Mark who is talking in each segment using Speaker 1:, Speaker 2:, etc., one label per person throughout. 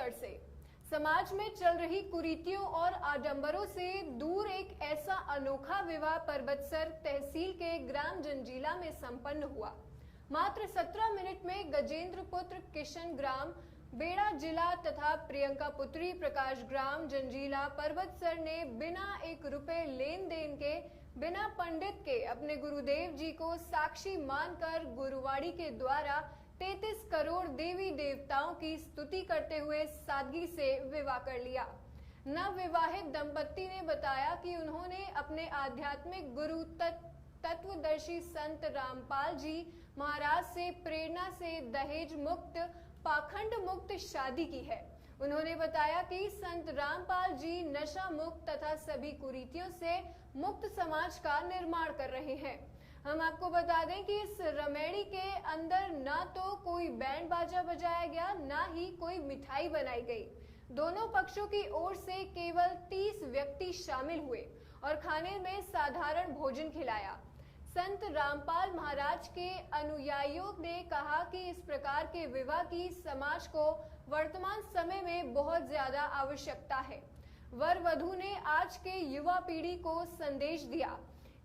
Speaker 1: पर्वतसर से समाज में चल रही कुरीतियों और आडंबरों से दूर एक ऐसा अनोखा विवाह पर्वतसर तहसील के ग्राम जंजीला में संपन्न हुआ। मात्र 17 मिनट में गजेंद्र पुत्र किशन ग्राम बेड़ा जिला तथा प्रियंका पुत्री प्रकाश ग्राम जंजीला पर्वतसर ने बिना ₹1 लेन देन के, बिना पंडित के अपने गुरुदेव जी को साक्षी मानकर गुरुवाणी के द्वारा 33 करोड़ देवी देवताओं की स्तुति करते हुए सादगी से विवाह कर लिया। नव विवाहित दंपत्ति ने बताया कि उन्होंने अपने आध्यात्मिक गुरु तत्वदर्शी संत रामपाल जी महाराज से प्रेरणा से दहेज मुक्त, पाखंड मुक्त शादी की है। उन्होंने बताया कि संत रामपाल जी नशा मुक्त तथा सभी कुरीतियों से मुक्त समाज का निर्माण कर रहे हैं। हम आपको बता दें कि इस रमेड़ी के अंदर ना तो कोई बैंड बाजा बजाया गया, ना ही कोई मिठाई बनाई गई। दोनों पक्षों की ओर से केवल 30 व्यक्ति शामिल हुए और खाने में साधारण भोजन खिलाया। संत रामपाल महाराज के अनुयायियों ने कहा कि इस प्रकार के विवाह की समाज को वर्तमान समय में बहुत ज्यादा आवश्यकता है। वर वधू ने आज के युवा पीढ़ी को संदेश दिया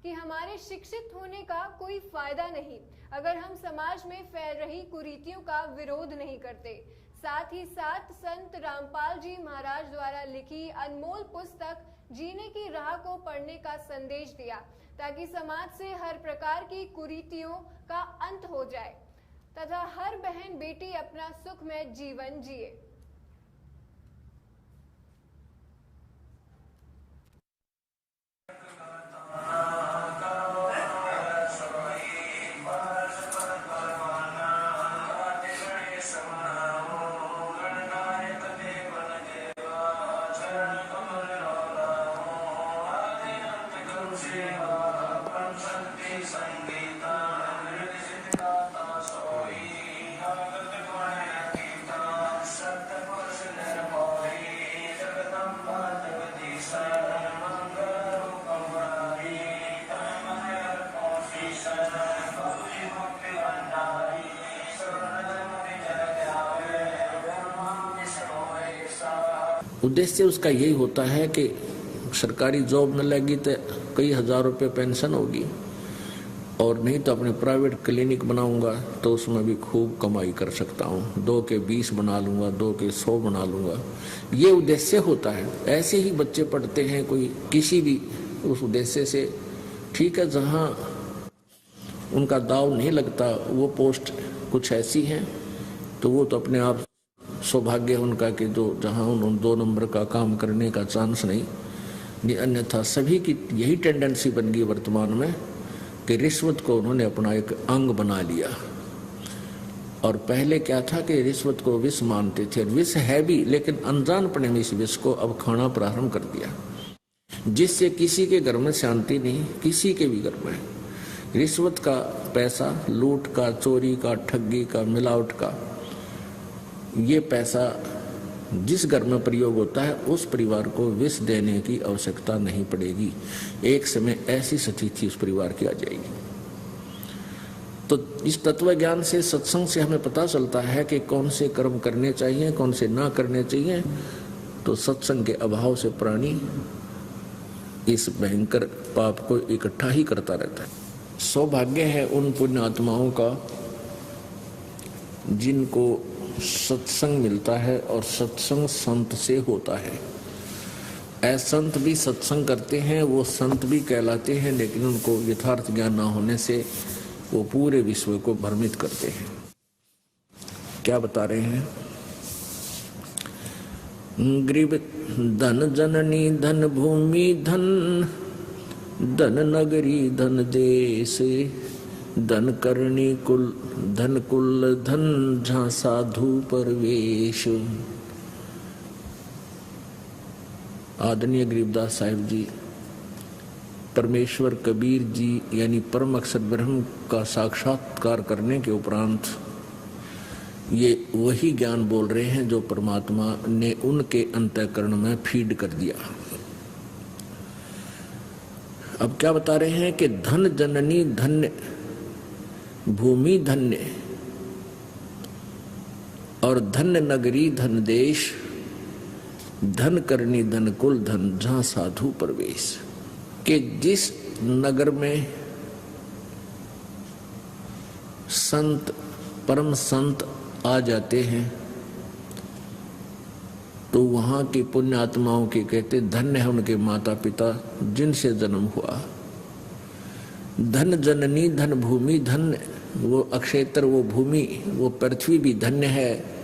Speaker 1: कि हमारे शिक्षित होने का कोई फायदा नहीं अगर हम समाज में फैल रही कुरीतियों का विरोध नहीं करते। साथ ही साथ संत रामपाल जी महाराज द्वारा लिखी अनमोल पुस्तक जीने की राह को पढ़ने का संदेश दिया ताकि समाज से हर प्रकार की कुरीतियों का अंत हो जाए तथा हर बहन बेटी अपना सुखमय जीवन जिए।
Speaker 2: उद्देश्य उसका यही होता है कि सरकारी जॉब में लगी तो कई हजार रुपए पेंशन होगी और नहीं तो अपने प्राइवेट क्लिनिक बनाऊंगा तो उसमें भी खूब कमाई कर सकता हूँ। 2 के 20 बना लूंगा, 2 के 100 बना लूंगा, ये उद्देश्य होता है। ऐसे ही बच्चे पढ़ते हैं कोई किसी भी उस उद्देश्य से, ठीक है। जहाँ उनका दाव नहीं लगता वो पोस्ट कुछ ऐसी हैं तो वो तो अपने आप सौभाग्य उनका कि जो जहाँ उन 2 नंबर का काम करने का चांस नहीं, अन्यथा सभी की यही टेंडेंसी बन गई वर्तमान में कि रिश्वत को उन्होंने अपना एक अंग बना लिया। और पहले क्या था कि रिश्वत को विष मानते थे, विष है भी, लेकिन अनजानपने में इस विष को अब खाना प्रारंभ कर दिया, जिससे किसी के घर में शांति नहीं, किसी के भी घर में। रिश्वत का पैसा, लूट का, चोरी का, ठगी का, मिलावट का, ये पैसा जिस घर में प्रयोग होता है उस परिवार को विष देने की आवश्यकता नहीं पड़ेगी। एक समय ऐसी स्थिति उस परिवार की आ जाएगी। तो इस तत्व ज्ञान से, सत्संग से हमें पता चलता है कि कौन से कर्म करने चाहिए, कौन से ना करने चाहिए। तो सत्संग के अभाव से प्राणी इस भयंकर पाप को इकट्ठा ही करता रहता है। सौभाग्य है उन पुण्य आत्माओं का जिनको सत्संग मिलता है और सत्संग संत से होता है। असंत भी सत्संग करते हैं, वो संत भी कहलाते हैं, लेकिन उनको यथार्थ ज्ञान न होने से वो पूरे विश्व को भ्रमित करते हैं। क्या बता रहे हैं? ग्रीव धन जननी धन भूमि धन, धन नगरी धन देश, धन करणी कुल धन कुल धन, जहाँ साधु परवेश। आदरणीय गरीबदास साहिब जी, परमेश्वर कबीर जी यानी परम अक्षर ब्रह्म का साक्षात्कार करने के उपरांत ये वही ज्ञान बोल रहे हैं जो परमात्मा ने उनके अंतःकरण में फीड कर दिया। अब क्या बता रहे हैं कि धन जननी धन्य, भूमि धन्य और धन्य नगरी धन देश, धन करनी धन कुल धन जहां साधु प्रवेश। कि जिस नगर में संत परम संत आ जाते हैं तो वहां की पुण्य आत्माओं की कहते धन्य है उनके माता पिता जिनसे जन्म हुआ। धन जननी धन भूमि, धन वो अक्षेत्र वो भूमि वो पृथ्वी भी धन्य है